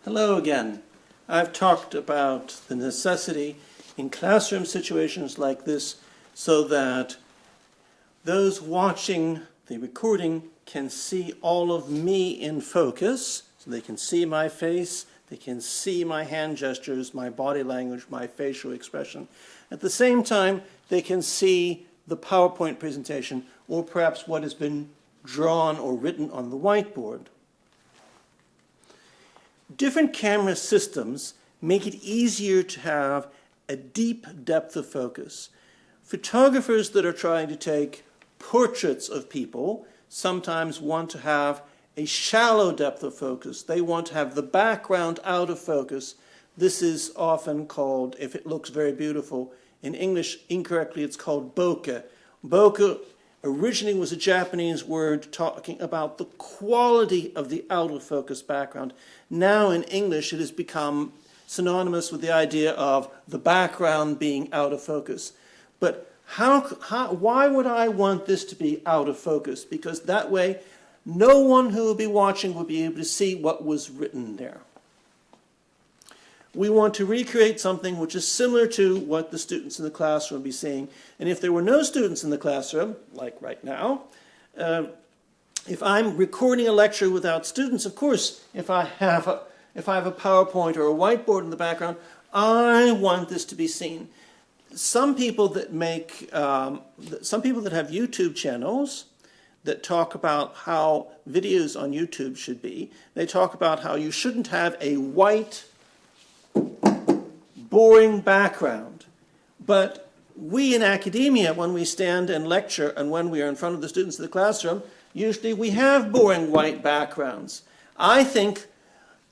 Hello again. I've talked about the necessity in classroom situations like this so that those watching the recording can see all of me in focus, so they can see my face, they can see my hand gestures, my body language, my facial expression. At the same time, they can see the PowerPoint presentation or perhaps what has been drawn or written on the whiteboard. Different camera systems make it easier to have a deep depth of focus. Photographers that are trying to take portraits of people sometimes want to have a shallow depth of focus. They want to have the background out of focus. This is often called, if it looks very beautiful, in English incorrectly it's called bokeh. Bokeh originally was a Japanese word talking about the quality of the out of focus background. Now in English it has become synonymous with the idea of the background being out of focus. But why would I want this to be out of focus? Because that way no one who will be watching will be able to see what was written there. We want to recreate something which is similar to what the students in the classroom will be seeing. And if there were no students in the classroom, like right now, if I'm recording a lecture without students, of course, if I have a PowerPoint or a whiteboard in the background, I want this to be seen. Some people that have YouTube channels that talk about how videos on YouTube should be, they talk about how you shouldn't have a white, boring background. But we in academia, when we stand and lecture and when we are in front of the students in the classroom, usually we have boring white backgrounds. I think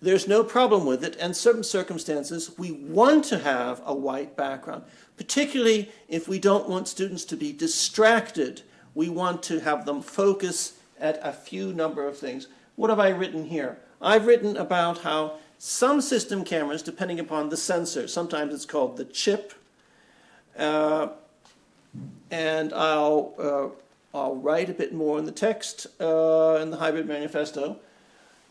there's no problem with it, and certain circumstances we want to have a white background, particularly if we don't want students to be distracted. We want to have them focus at a few number of things. What have I written here? I've written about how some system cameras, depending upon the sensor, sometimes it's called the chip, and I'll write a bit more in the text in the Hybrid Manifesto.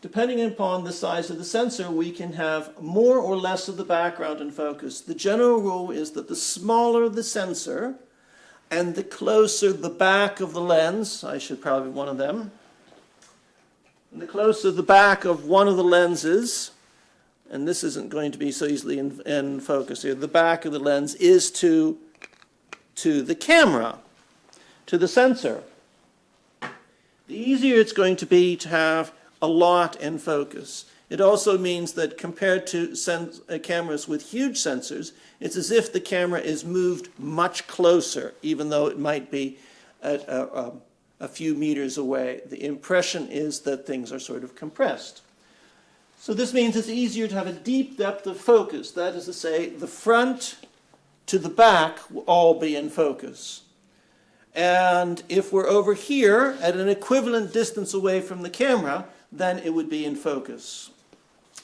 Depending upon the size of the sensor, we can have more or less of the background in focus. The general rule is that the smaller the sensor and the closer the back of the lens, I should probably be one of them, and the closer the back of one of the lenses, and this isn't going to be so easily in focus here, the back of the lens is to the camera, to the sensor. The easier it's going to be to have a lot in focus. It also means that compared to cameras with huge sensors, it's as if the camera is moved much closer, even though it might be at a few meters away. The impression is that things are sort of compressed. So this means it's easier to have a deep depth of focus. That is to say, the front to the back will all be in focus. And if we're over here at an equivalent distance away from the camera, then it would be in focus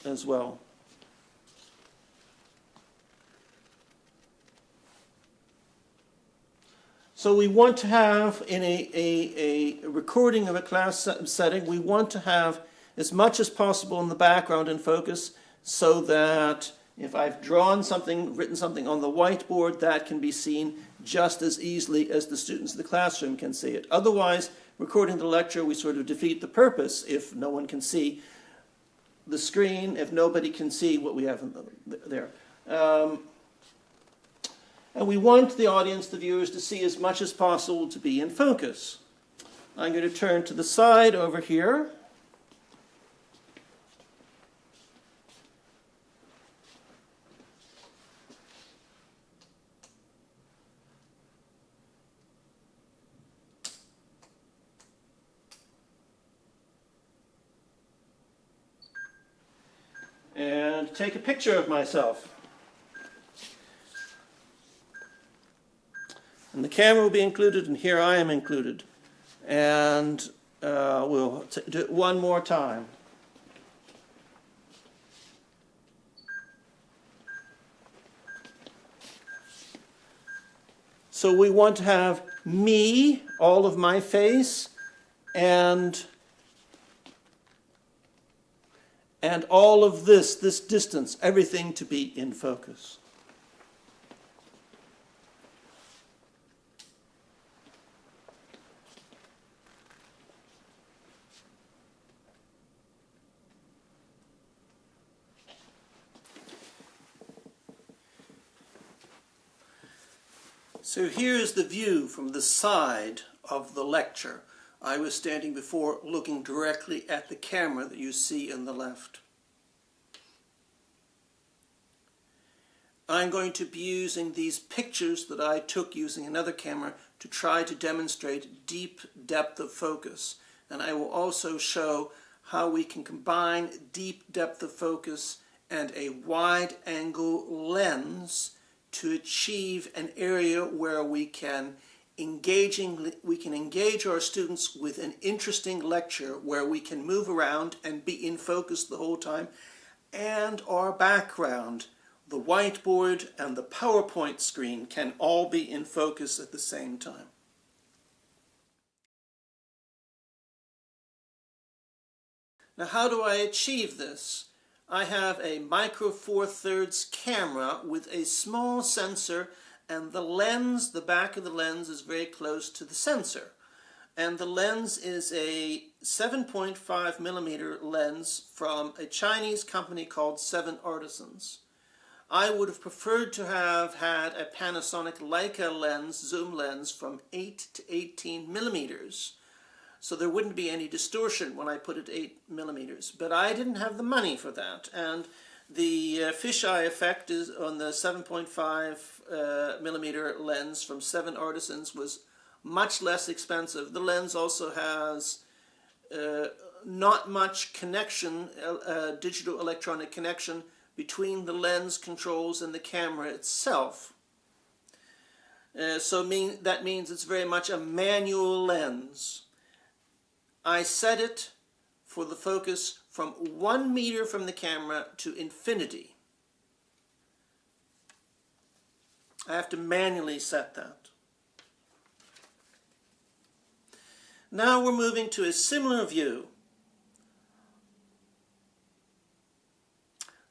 as well. So we want to have, in a recording of a class setting, we want to have as much as possible in the background in focus so that if I've drawn something, written something on the whiteboard, that can be seen just as easily as the students in the classroom can see it. Otherwise, recording the lecture, we sort of defeat the purpose if no one can see the screen, if nobody can see what we have there. And we want the audience, the viewers, to see as much as possible to be in focus. I'm going to turn to the side over here. And take a picture of myself. And the camera will be included, and here I am included. And we'll do it one more time. So we want to have me, all of my face, and and all of this distance, everything to be in focus. So here's the view from the side of the lecture. I was standing before looking directly at the camera that you see in the left. I'm going to be using these pictures that I took using another camera to try to demonstrate deep depth of focus. And I will also show how we can combine deep depth of focus and a wide angle lens to achieve an area where we can engage our students with an interesting lecture where we can move around and be in focus the whole time, and our background, the whiteboard and the PowerPoint screen, can all be in focus at the same time. Now, how do I achieve this? I have a micro four thirds camera with a small sensor, and the lens, the back of the lens, is very close to the sensor. And the lens is a 7.5 millimeter lens from a Chinese company called Seven Artisans. I would have preferred to have had a Panasonic Leica lens, zoom lens, from 8 to 18 millimeters. So there wouldn't be any distortion when I put it 8 millimeters. But I didn't have the money for that. And the fisheye effect is on the 7.5 millimeter lens from Seven Artisans was much less expensive. The lens also has not much connection, digital electronic connection, between the lens controls and the camera itself. That means it's very much a manual lens. I set it for the focus from 1 meter from the camera to infinity. I have to manually set that. Now we're moving to a similar view.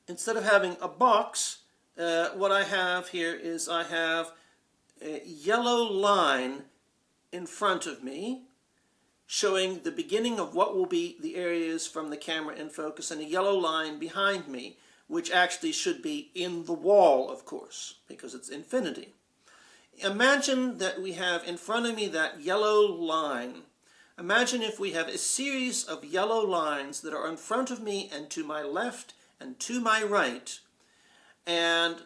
Instead of having a box, what I have here is I have a yellow line in front of me showing the beginning of what will be the areas from the camera in focus, and a yellow line behind me, which actually should be in the wall, of course, because it's infinity. Imagine that we have in front of me that yellow line. Imagine if we have a series of yellow lines that are in front of me and to my left and to my right, and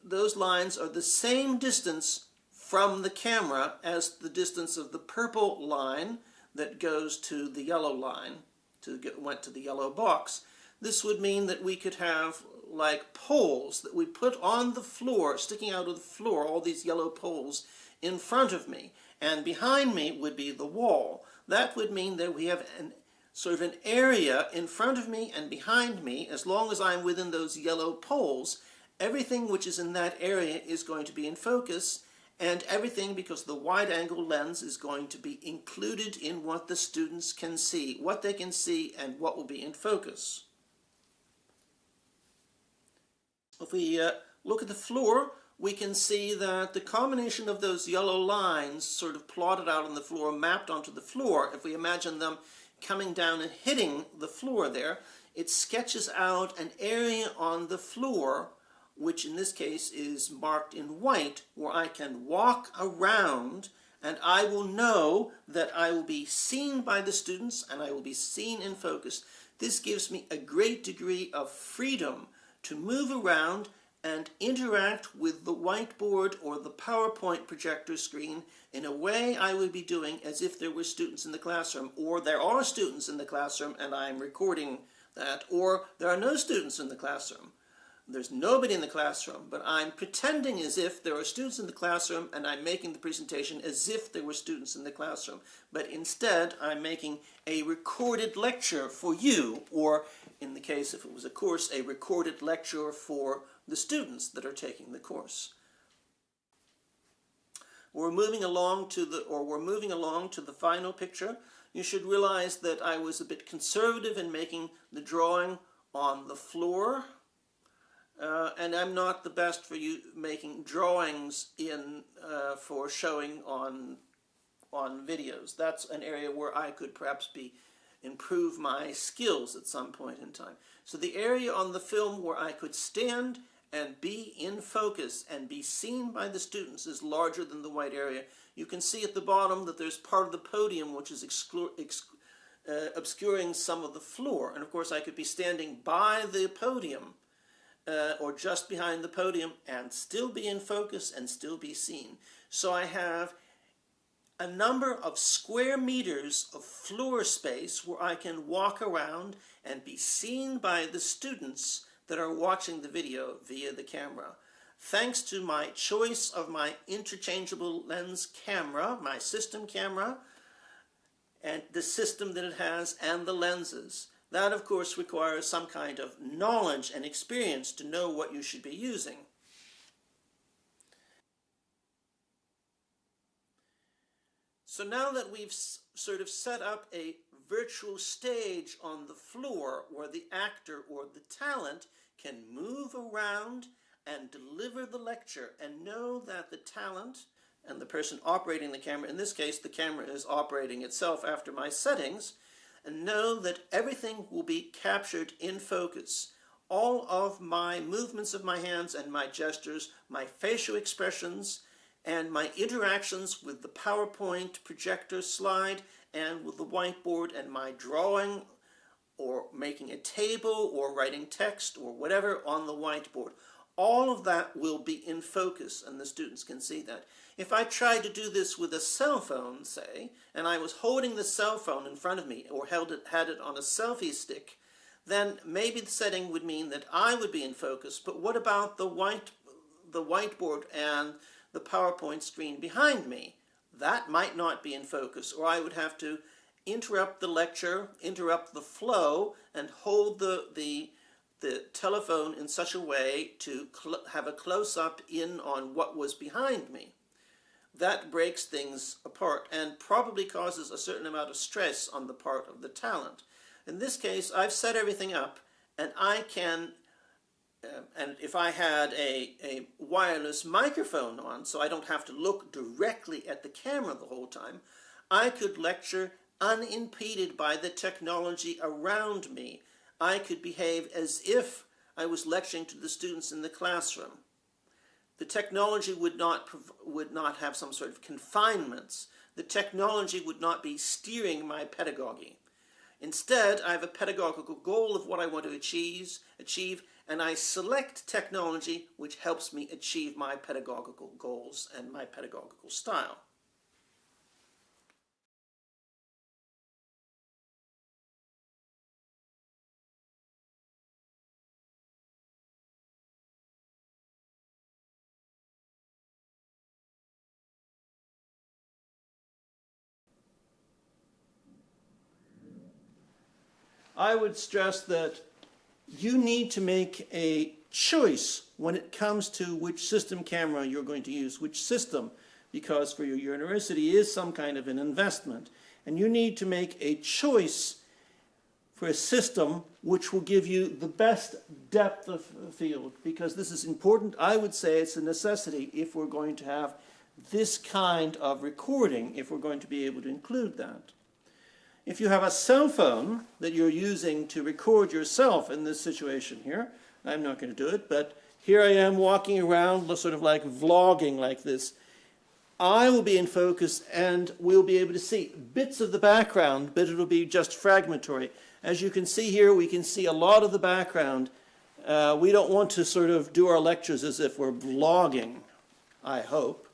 those lines are the same distance from the camera as the distance of the purple line that goes to the yellow line, went to the yellow box. This would mean that we could have like poles that we put on the floor, sticking out of the floor, all these yellow poles in front of me, and behind me would be the wall. That would mean that we have sort of an area in front of me and behind me. As long as I'm within those yellow poles, everything which is in that area is going to be in focus, and everything, because the wide-angle lens is going to be included in what the students can see, what they can see and what will be in focus. If we look at the floor, we can see that the combination of those yellow lines sort of plotted out on the floor, mapped onto the floor, if we imagine them coming down and hitting the floor there, it sketches out an area on the floor, which in this case is marked in white, where I can walk around and I will know that I will be seen by the students and I will be seen in focus. This gives me a great degree of freedom to move around and interact with the whiteboard or the PowerPoint projector screen in a way I would be doing as if there were students in the classroom, or there are students in the classroom and I'm recording that, or there are no students in the classroom. There's nobody in the classroom, but I'm pretending as if there are students in the classroom and I'm making the presentation as if there were students in the classroom. But instead, I'm making a recorded lecture for you, or in the case if it was a course, a recorded lecture for the students that are taking the course. We're moving along to the final picture. You should realize that I was a bit conservative in making the drawing on the floor, and I'm not the best for you making drawings for showing on videos. That's an area where I could perhaps improve my skills at some point in time. So the area on the film where I could stand and be in focus and be seen by the students is larger than the white area. You can see at the bottom that there's part of the podium which is obscuring some of the floor. And of course I could be standing by the podium or just behind the podium and still be in focus and still be seen. So I have a number of square meters of floor space where I can walk around and be seen by the students that are watching the video via the camera. Thanks to my choice of my interchangeable lens camera, my system camera, and the system that it has and the lenses. That, of course, requires some kind of knowledge and experience to know what you should be using. So now that we've sort of set up a virtual stage on the floor where the actor or the talent can move around and deliver the lecture and know that the talent and the person operating the camera, in this case the camera is operating itself after my settings, and know that everything will be captured in focus. All of my movements of my hands and my gestures, my facial expressions, and my interactions with the PowerPoint projector slide and with the whiteboard and my drawing or making a table or writing text or whatever on the whiteboard. All of that will be in focus and the students can see that. If I tried to do this with a cell phone, say, and I was holding the cell phone in front of me or had it on a selfie stick, then maybe the setting would mean that I would be in focus, but what about the whiteboard and the PowerPoint screen behind me? That might not be in focus, or I would have to interrupt the lecture, interrupt the flow, and hold the telephone in such a way to have a close-up in on what was behind me. That breaks things apart and probably causes a certain amount of stress on the part of the talent. In this case, I've set everything up, and I can, and if I had a wireless microphone on, so I don't have to look directly at the camera the whole time, I could lecture unimpeded by the technology around me. I could behave as if I was lecturing to the students in the classroom. The technology would not have some sort of confinements. The technology would not be steering my pedagogy. Instead, I have a pedagogical goal of what I want to achieve, and I select technology which helps me achieve my pedagogical goals and my pedagogical style. I would stress that you need to make a choice when it comes to which system camera you're going to use, which system, because for your university is some kind of an investment. And you need to make a choice for a system which will give you the best depth of field, because this is important. I would say it's a necessity if we're going to have this kind of recording, if we're going to be able to include that. If you have a cell phone that you're using to record yourself in this situation here, I'm not going to do it, but here I am walking around sort of like vlogging like this. I will be in focus and we'll be able to see bits of the background, but it'll be just fragmentary. As you can see here, we can see a lot of the background. We don't want to sort of do our lectures as if we're vlogging, I hope.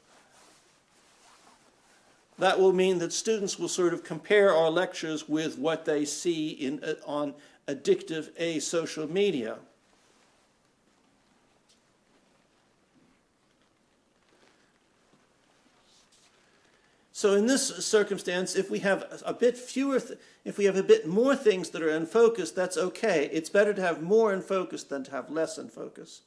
That will mean that students will sort of compare our lectures with what they see on addictive social media. So in this circumstance, if we have a bit more things that are in focus, that's okay. It's better to have more in focus than to have less in focus.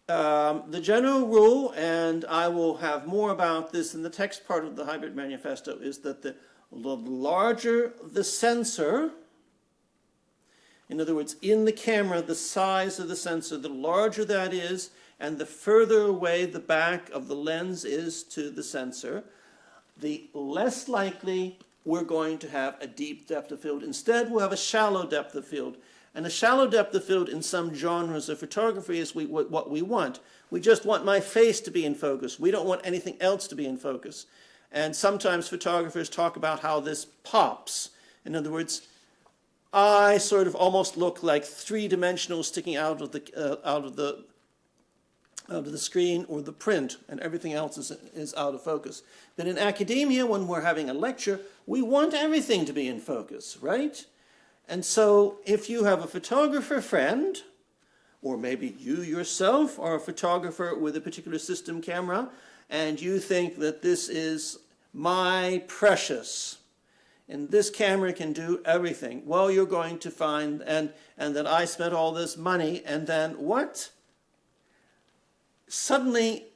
The general rule, and I will have more about this in the text part of the Hybrid Manifesto, is that the larger the sensor, In other words, in the camera, the size of the sensor, the larger that is, and the further away the back of the lens is to the sensor, the less likely we're going to have a deep depth of field. Instead, we'll have a shallow depth of field. And a shallow depth of field in some genres of photography is what we want. We just want my face to be in focus. We don't want anything else to be in focus. And sometimes photographers talk about how this pops. In other words, I sort of almost look like three-dimensional sticking out of the screen or the print, and everything else is out of focus. But in academia, when we're having a lecture, we want everything to be in focus, right? And so if you have a photographer friend, or maybe you yourself are a photographer with a particular system camera, and you think that this is my precious, and this camera can do everything, well, you're going to find, and that I spent all this money, and then what? Suddenly,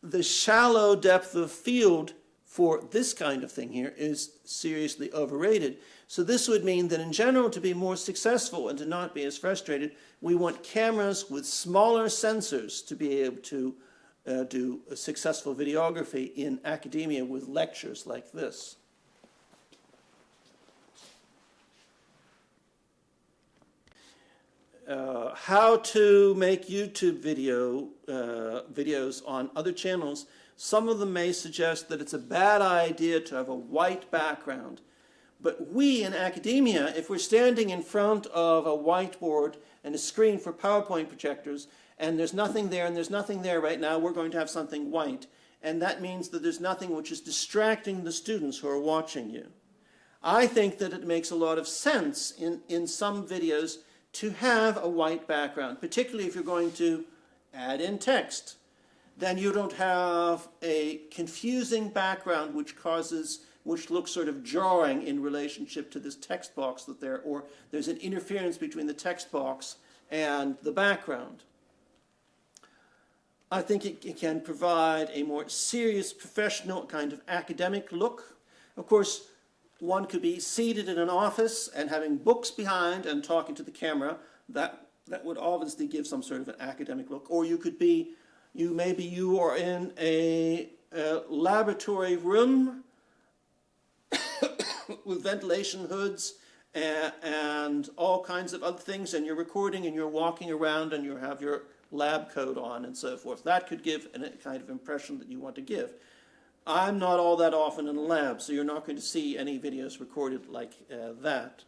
the shallow depth of field for this kind of thing here is seriously overrated. So this would mean that in general, to be more successful and to not be as frustrated, we want cameras with smaller sensors to be able to do a successful videography in academia with lectures like this. How to make YouTube videos on other channels. Some of them may suggest that it's a bad idea to have a white background. But we in academia, if we're standing in front of a whiteboard and a screen for PowerPoint projectors, and there's nothing there and there's nothing there right now, we're going to have something white. And that means that there's nothing which is distracting the students who are watching you. I think that it makes a lot of sense in some videos to have a white background, particularly if you're going to add in text. Then you don't have a confusing background which looks sort of jarring in relationship to this text box or there's an interference between the text box and the background. I think it can provide a more serious, professional kind of academic look. Of course, one could be seated in an office and having books behind and talking to the camera. That would obviously give some sort of an academic look. Or you could be, maybe you are in a laboratory room with ventilation hoods and all kinds of other things, and you're recording and you're walking around and you have your lab coat on and so forth. That could give a kind of impression that you want to give. I'm not all that often in a lab, so you're not going to see any videos recorded like that.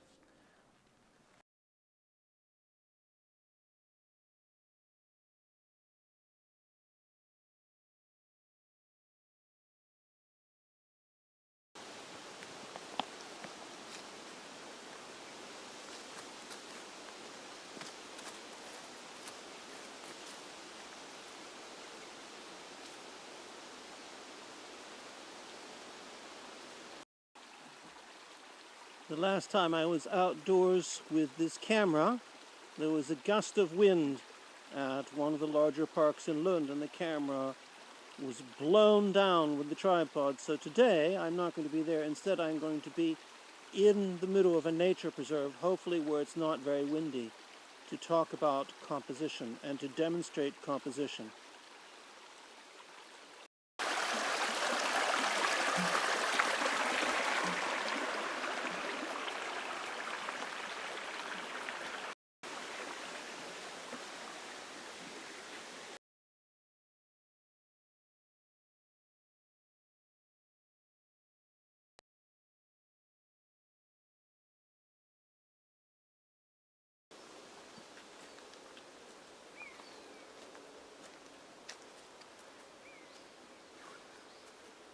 The last time I was outdoors with this camera, there was a gust of wind at one of the larger parks in Lund, and the camera was blown down with the tripod. So today I'm not going to be there. Instead, I'm going to be in the middle of a nature preserve, hopefully where it's not very windy, to talk about composition and to demonstrate composition.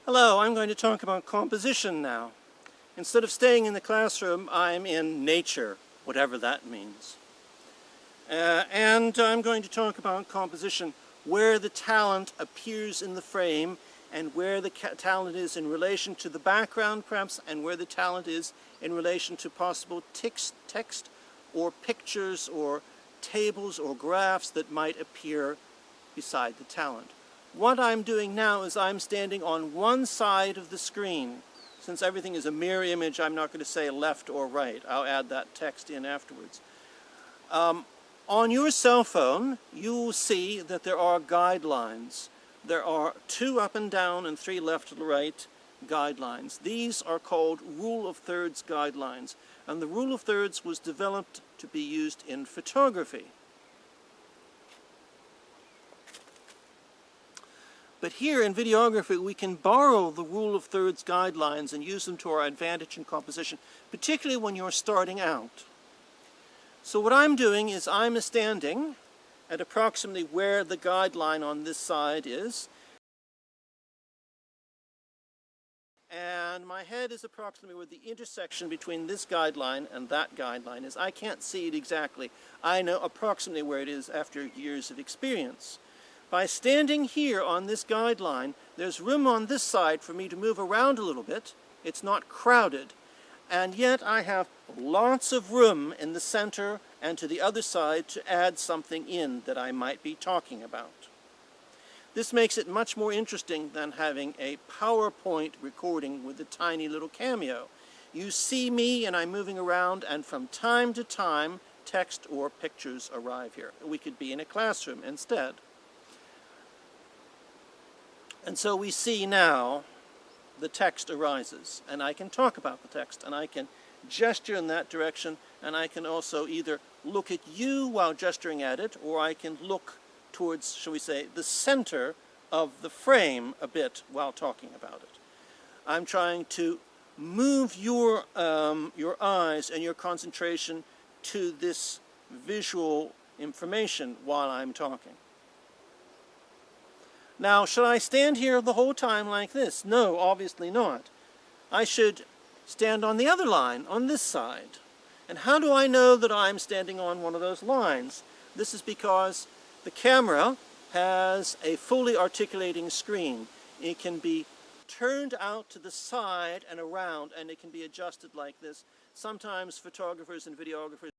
Hello, I'm going to talk about composition now. Instead of staying in the classroom, I'm in nature, whatever that means. And I'm going to talk about composition, where the talent appears in the frame and where the talent is in relation to the background, perhaps, and where the talent is in relation to possible text or pictures or tables or graphs that might appear beside the talent. What I'm doing now is I'm standing on one side of the screen. Since everything is a mirror image, I'm not going to say left or right. I'll add that text in afterwards. On your cell phone, you will see that there are guidelines. There are 2 up and down and 3 left to right guidelines. These are called rule of thirds guidelines, and the rule of thirds was developed to be used in photography. But here in videography, we can borrow the rule of thirds guidelines and use them to our advantage in composition, particularly when you're starting out. So what I'm doing is I'm standing at approximately where the guideline on this side is, and my head is approximately where the intersection between this guideline and that guideline is. I can't see it exactly. I know approximately where it is after years of experience. By standing here on this guideline, there's room on this side for me to move around a little bit. It's not crowded. And yet I have lots of room in the center and to the other side to add something in that I might be talking about. This makes it much more interesting than having a PowerPoint recording with a tiny little cameo. You see me and I'm moving around, and from time to time text or pictures arrive here. We could be in a classroom instead. And so we see now the text arises, and I can talk about the text, and I can gesture in that direction, and I can also either look at you while gesturing at it, or I can look towards, shall we say, the center of the frame a bit while talking about it. I'm trying to move your eyes and your concentration to this visual information while I'm talking. Now, should I stand here the whole time like this? No, obviously not. I should stand on the other line, on this side. And how do I know that I'm standing on one of those lines? This is because the camera has a fully articulating screen. It can be turned out to the side and around, and it can be adjusted like this. Sometimes photographers and videographers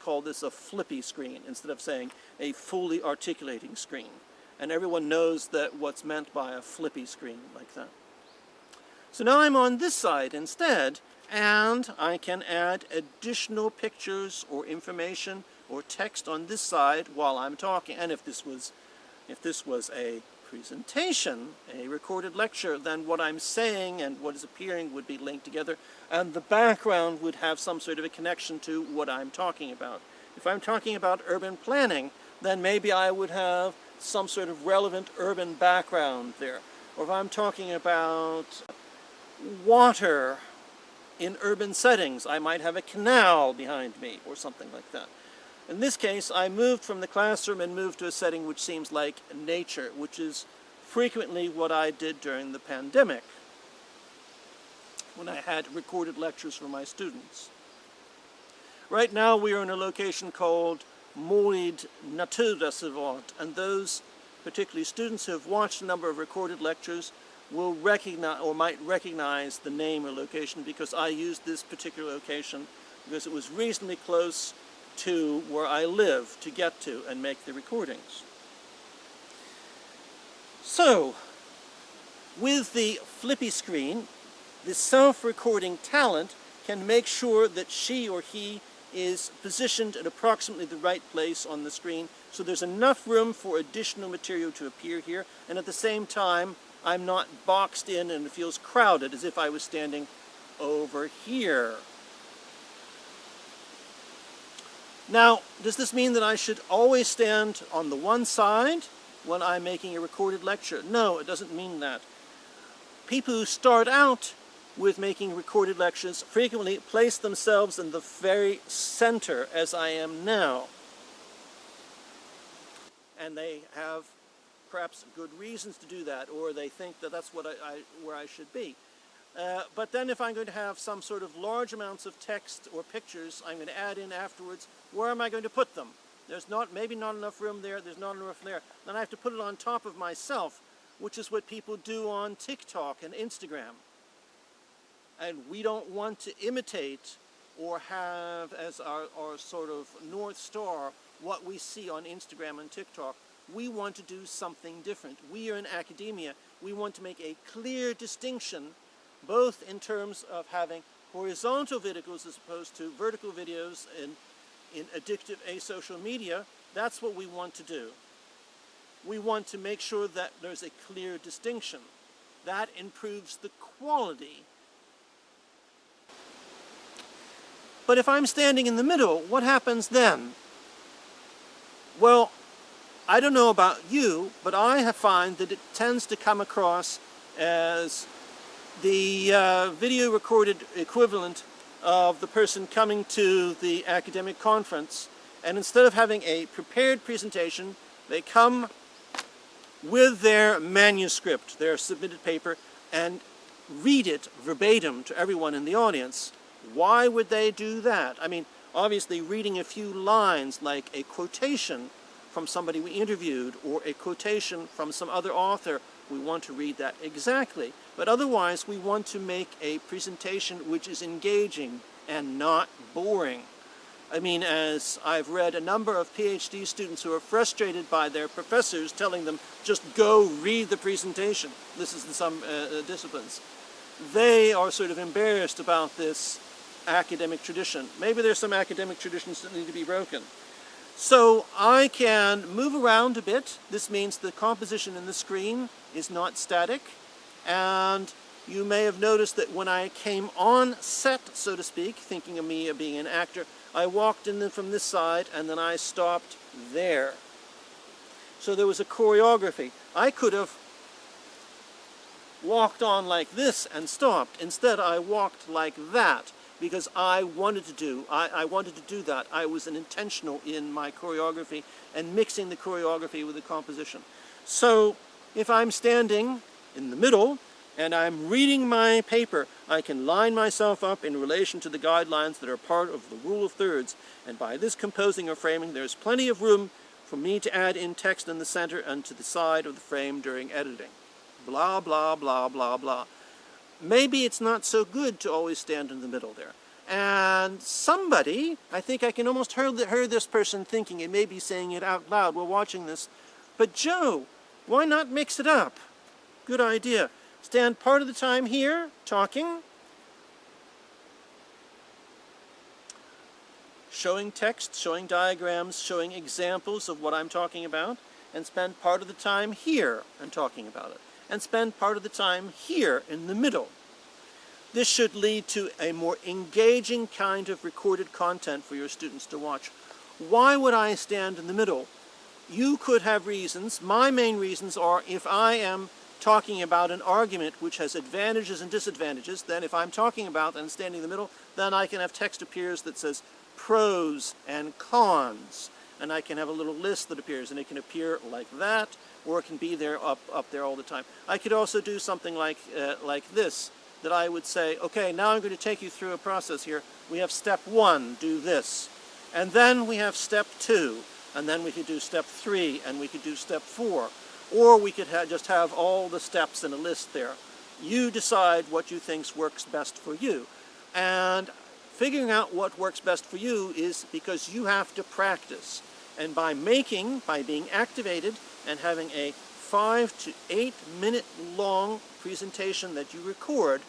call this a flippy screen instead of saying a fully articulating screen. And everyone knows that what's meant by a flippy screen like that. So now I'm on this side instead, and I can add additional pictures or information or text on this side while I'm talking. And if this was a presentation, a recorded lecture, then what I'm saying and what is appearing would be linked together, and the background would have some sort of a connection to what I'm talking about. If I'm talking about urban planning, then maybe I would have some sort of relevant urban background there. Or if I'm talking about water in urban settings, I might have a canal behind me or something like that. In this case, I moved from the classroom and moved to a setting which seems like nature, which is frequently what I did during the pandemic when I had recorded lectures for my students. Right now we are in a location called Molid Naturreservat, and those, particularly students who have watched a number of recorded lectures, will recognize or might recognize the name or location, because I used this particular location because it was reasonably close to where I live to get to and make the recordings. So, with the flippy screen, the self-recording talent can make sure that she or he is positioned at approximately the right place on the screen, so there's enough room for additional material to appear here, and at the same time I'm not boxed in and it feels crowded as if I was standing over here. Now, does this mean that I should always stand on the one side when I'm making a recorded lecture? No, it doesn't mean that. People who start out with making recorded lectures frequently place themselves in the very center, as I am now. And they have perhaps good reasons to do that, or they think that that's what where I should be. But then if I'm going to have some sort of large amounts of text or pictures I'm going to add in afterwards, where am I going to put them? There's maybe not enough room there, there's not enough there. Then I have to put it on top of myself, which is what people do on TikTok and Instagram. And we don't want to imitate or have as our sort of North Star what we see on Instagram and TikTok. We want to do something different. We are in academia. We want to make a clear distinction, both in terms of having horizontal videos as opposed to vertical videos in addictive asocial media. That's what we want to do. We want to make sure that there's a clear distinction. That improves the quality. But if I'm standing in the middle, what happens then? Well, I don't know about you, but I have found that it tends to come across as the video recorded equivalent of the person coming to the academic conference, and instead of having a prepared presentation, they come with their manuscript, their submitted paper, and read it verbatim to everyone in the audience. Why would they do that? I mean, obviously reading a few lines like a quotation from somebody we interviewed or a quotation from some other author, we want to read that exactly. But otherwise, we want to make a presentation which is engaging and not boring. I mean, as I've read a number of PhD students who are frustrated by their professors telling them, just go read the presentation. This is in some disciplines. They are sort of embarrassed about this academic tradition. Maybe there's some academic traditions that need to be broken. So I can move around a bit. This means the composition in the screen is not static. And you may have noticed that when I came on set, so to speak, thinking of me being an actor, I walked in from this side and then I stopped there. So there was a choreography. I could have walked on like this and stopped. Instead, I walked like that because I wanted to do that. I was intentional in my choreography and mixing the choreography with the composition. So if I'm standing in the middle and I'm reading my paper, I can line myself up in relation to the guidelines that are part of the rule of thirds. And by this composing or framing, there's plenty of room for me to add in text in the center and to the side of the frame during editing. Blah, blah, blah, blah, blah. Maybe it's not so good to always stand in the middle there. And somebody, I think I can almost hear this person thinking, and maybe saying it out loud while watching this, but Joe, why not mix it up? Good idea. Stand part of the time here, talking, showing text, showing diagrams, showing examples of what I'm talking about, and spend part of the time here and talking about it. And spend part of the time here in the middle. This should lead to a more engaging kind of recorded content for your students to watch. Why would I stand in the middle? You could have reasons. My main reasons are if I am talking about an argument which has advantages and disadvantages, then if I'm talking about and standing in the middle, then I can have text appears that says pros and cons. And I can have a little list that appears, and it can appear like that, or it can be there up there all the time. I could also do something like this, that I would say, okay, now I'm going to take you through a process here. We have step 1, do this. And then we have step 2, and then we could do step 3, and we could do step 4. Or we could just have all the steps in a list there. You decide what you think works best for you. And figuring out what works best for you is because you have to practice. And by being activated and having a 5 to 8 minute long presentation that you record,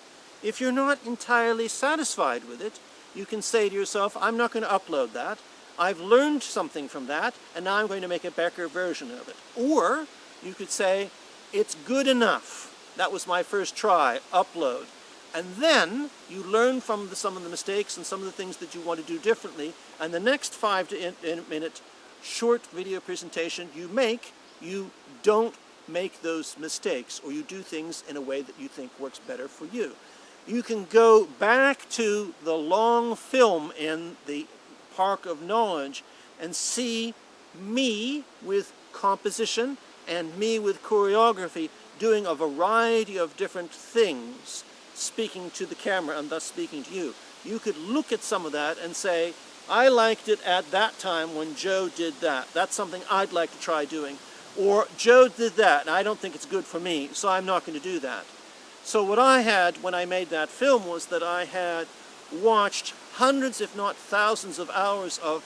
If you're not entirely satisfied with it, you can say to yourself, I'm not going to upload that. I've learned something from that, and now I'm going to make a better version of it. Or you could say, it's good enough. That was my first try, upload. And then you learn from some of the mistakes and some of the things that you want to do differently, and the next 5 to 8 minute short video presentation you don't make those mistakes, or you do things in a way that you think works better for you. You can go back to the long film in the Park of Knowledge and see me with composition and me with choreography doing a variety of different things, speaking to the camera and thus speaking to you. You could look at some of that and say, I liked it at that time when Joe did that. That's something I'd like to try doing. Or Joe did that and I don't think it's good for me, so I'm not going to do that. So what I had when I made that film was that I had watched hundreds, if not thousands, of hours of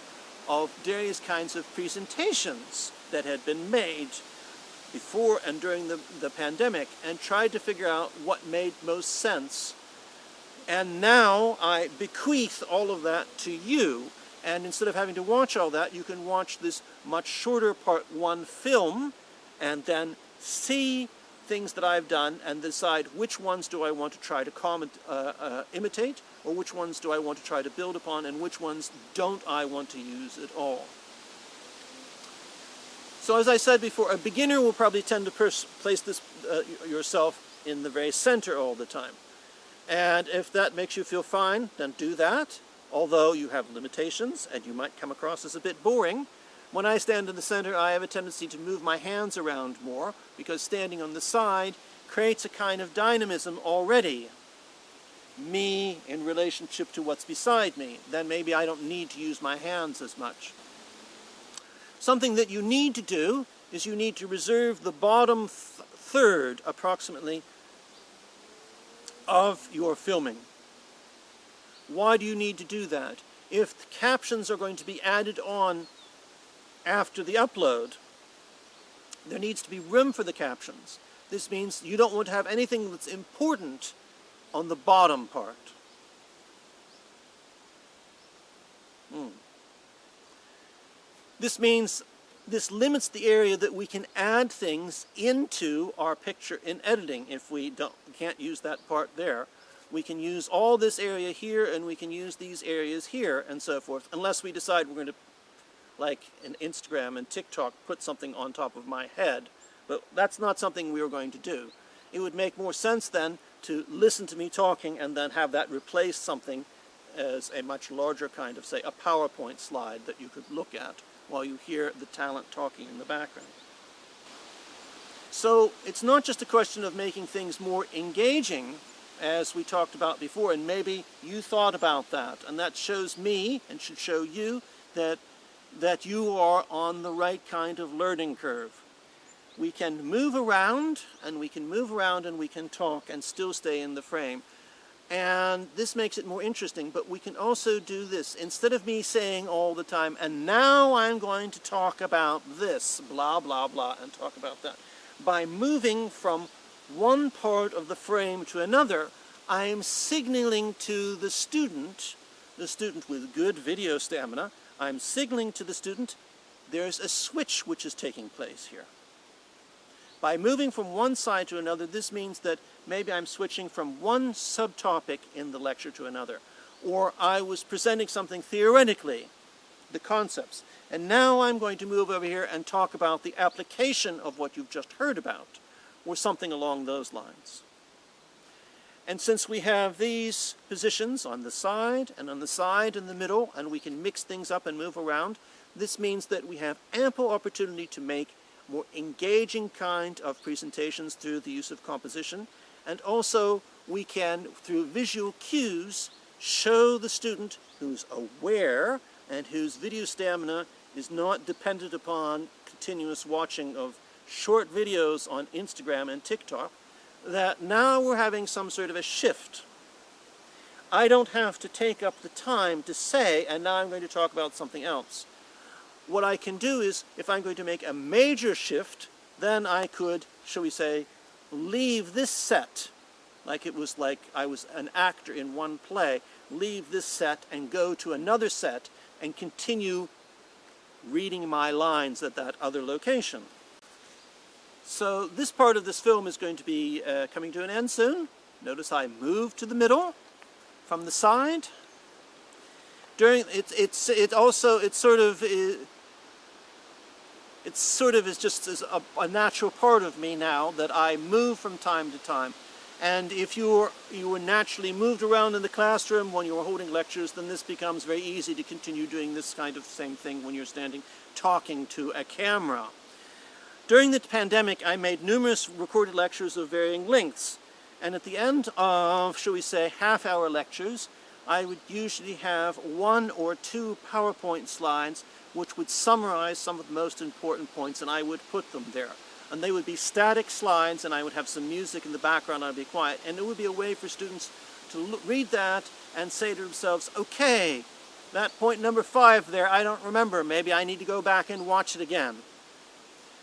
various kinds of presentations that had been made before and during the pandemic, and tried to figure out what made most sense. And now I bequeath all of that to you, and instead of having to watch all that, you can watch this much shorter part 1 film and then see things that I've done and decide which ones do I want to try to imitate, or which ones do I want to try to build upon, and which ones don't I want to use at all. So as I said before, a beginner will probably tend to place this yourself in the very center all the time. And if that makes you feel fine, then do that, although you have limitations and you might come across as a bit boring. When I stand in the center, I have a tendency to move my hands around more, because standing on the side creates a kind of dynamism already. Me in relationship to what's beside me. Then maybe I don't need to use my hands as much. Something that you need to do is you need to reserve the bottom third, approximately, of your filming. Why do you need to do that? If the captions are going to be added on after the upload, there needs to be room for the captions. This means you don't want to have anything that's important on the bottom part. This means this limits the area that we can add things into our picture in editing. If we can't use that part there, we can use all this area here, and we can use these areas here, and so forth, unless we decide we're going to, like in Instagram and TikTok, put something on top of my head. But that's not something we are going to do. It would make more sense then to listen to me talking and then have that replace something as a much larger kind of, say, a PowerPoint slide that you could look at while you hear the talent talking in the background. So it's not just a question of making things more engaging, as we talked about before, and maybe you thought about that, and that shows me, and should show you, that you are on the right kind of learning curve. We can move around, and we can talk and still stay in the frame. And this makes it more interesting, but we can also do this. Instead of me saying all the time, and now I'm going to talk about this, blah, blah, blah, and talk about that. By moving from one part of the frame to another, I am signaling to the student with good video stamina, I'm signaling to the student there's a switch which is taking place here. By moving from one side to another, this means that maybe I'm switching from one subtopic in the lecture to another. Or I was presenting something theoretically, the concepts, and now I'm going to move over here and talk about the application of what you've just heard about, or something along those lines. And since we have these positions on the side and on the side in the middle, and we can mix things up and move around, this means that we have ample opportunity to make more engaging kind of presentations through the use of composition, and also we can, through visual cues, show the student who's aware and whose video stamina is not dependent upon continuous watching of short videos on Instagram and TikTok, that now we're having some sort of a shift. I don't have to take up the time to say, and now I'm going to talk about something else. What I can do is, if I'm going to make a major shift, then I could, shall we say, leave this set like it was like I was an actor in one play, leave this set and go to another set and continue reading my lines at that other location. So this part of this film is going to be coming to an end soon. Notice I moved to the middle from the side. During it sort of is just as a natural part of me now that I move from time to time. And if you were naturally moved around in the classroom when you were holding lectures, then this becomes very easy to continue doing this kind of same thing when you're standing talking to a camera. During the pandemic, I made numerous recorded lectures of varying lengths. And at the end of, shall we say, half-hour lectures, I would usually have 1 or 2 PowerPoint slides which would summarize some of the most important points, and I would put them there. And they would be static slides, and I would have some music in the background, I'd be quiet. And it would be a way for students to read that and say to themselves, okay, that point number 5 there, I don't remember. Maybe I need to go back and watch it again.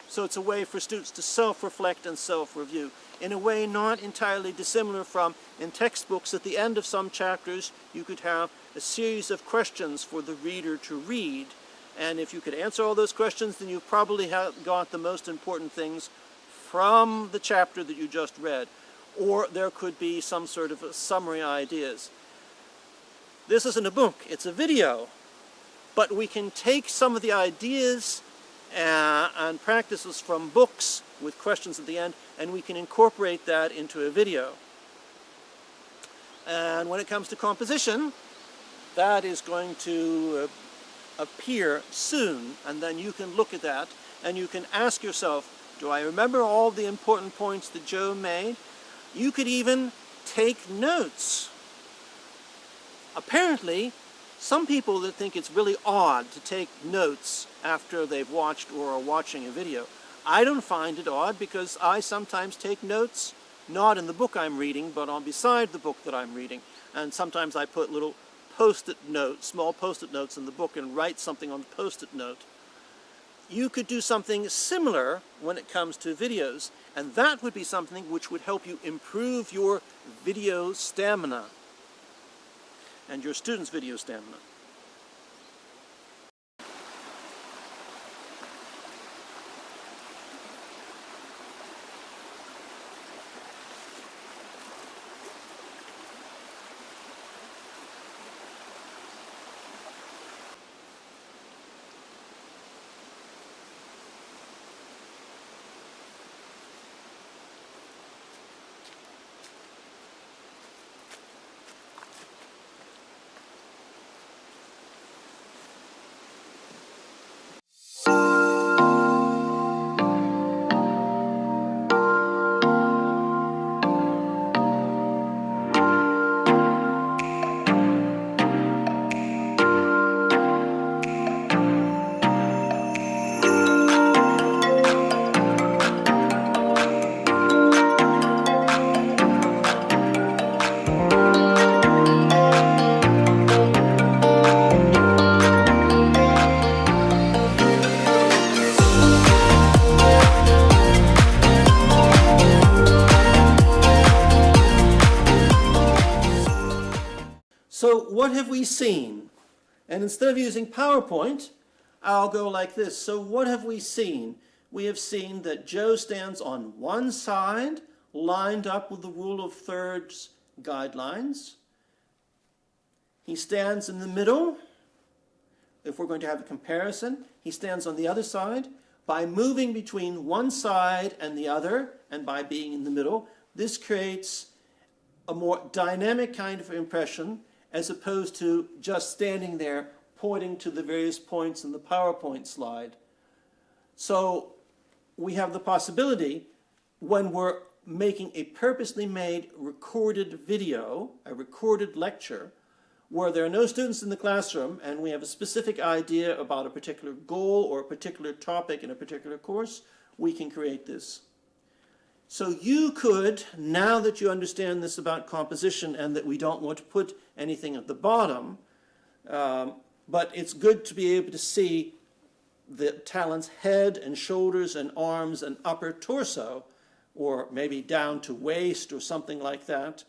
So it's a way for students to self-reflect and self-review in a way not entirely dissimilar from in textbooks. At the end of some chapters, you could have a series of questions for the reader to read. And if you could answer all those questions, then you've probably got the most important things from the chapter that you just read. Or there could be some sort of summary ideas. This isn't a book, it's a video. But we can take some of the ideas and practices from books with questions at the end, and we can incorporate that into a video. And when it comes to composition, that is going to appear soon, and then you can look at that and you can ask yourself, do I remember all the important points that Joe made? You could even take notes. Apparently, some people that think it's really odd to take notes after they've watched or are watching a video. I don't find it odd because I sometimes take notes, not in the book I'm reading, but on beside the book that I'm reading. And sometimes I put little post-it notes, small post-it notes in the book and write something on the post-it note. You could do something similar when it comes to videos, and that would be something which would help you improve your video stamina and your students' video stamina. So what have we seen? And instead of using PowerPoint, I'll go like this. So what have we seen? We have seen that Joe stands on one side, lined up with the rule of thirds guidelines. He stands in the middle. If we're going to have a comparison, he stands on the other side. By moving between one side and the other, and by being in the middle, this creates a more dynamic kind of impression as opposed to just standing there pointing to the various points in the PowerPoint slide. So we have the possibility, when we're making a purposely made recorded video, a recorded lecture, where there are no students in the classroom and we have a specific idea about a particular goal or a particular topic in a particular course, we can create this. So you could, now that you understand this about composition and that we don't want to put anything at the bottom, but it's good to be able to see the talent's head and shoulders and arms and upper torso. or maybe down to waist or something like that,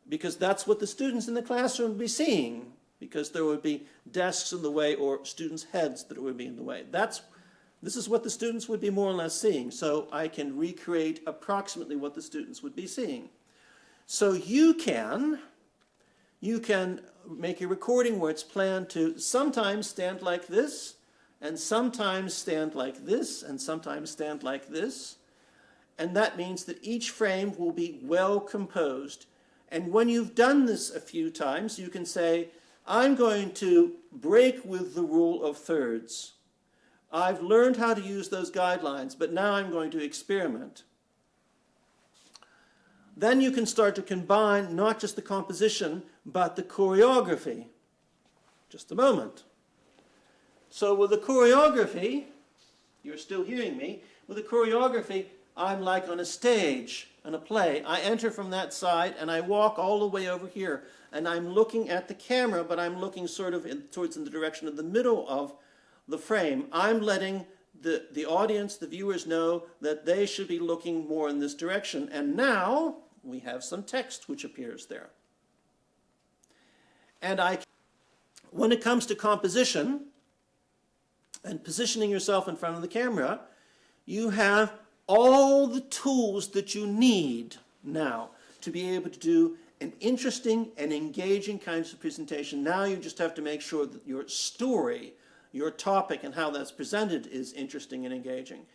because that's what the students in the classroom would be seeing, because there would be desks in the way or students' heads that would be in the way. This is what the students would be more or less seeing, so I can recreate approximately what the students would be seeing. So you can make a recording where it's planned to sometimes stand like this, and sometimes stand like this, and sometimes stand like this. And that means that each frame will be well composed. And when you've done this a few times, you can say, I'm going to break with the rule of thirds. I've learned how to use those guidelines, but now I'm going to experiment. Then you can start to combine not just the composition, but the choreography. Just a moment. So with the choreography, you're still hearing me, with the choreography, I'm like on a stage, in a play. I enter from that side and I walk all the way over here. And I'm looking at the camera, but I'm looking sort of towards in the direction of the middle of the frame. I'm letting the audience, the viewers, know that they should be looking more in this direction. And now we have some text which appears there. And when it comes to composition and positioning yourself in front of the camera, you have all the tools that you need now to be able to do an interesting and engaging kinds of presentation. Now you just have to make sure that your story, your topic, and how that's presented is interesting and engaging.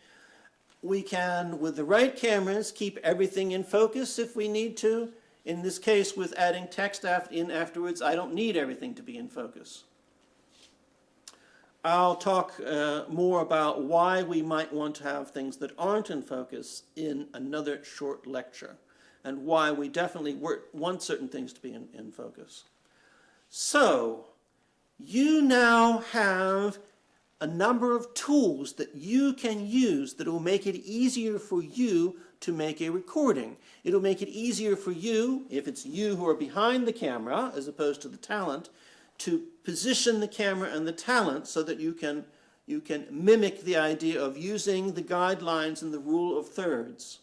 We can, with the right cameras, keep everything in focus if we need to. In this case, with adding text in afterwards, I don't need everything to be in focus. I'll talk more about why we might want to have things that aren't in focus in another short lecture, and why we definitely want certain things to be in focus. So, you now have a number of tools that you can use that will make it easier for you to make a recording. It'll make it easier for you, if it's you who are behind the camera as opposed to the talent, to position the camera and the talent so that you can mimic the idea of using the guidelines and the rule of thirds.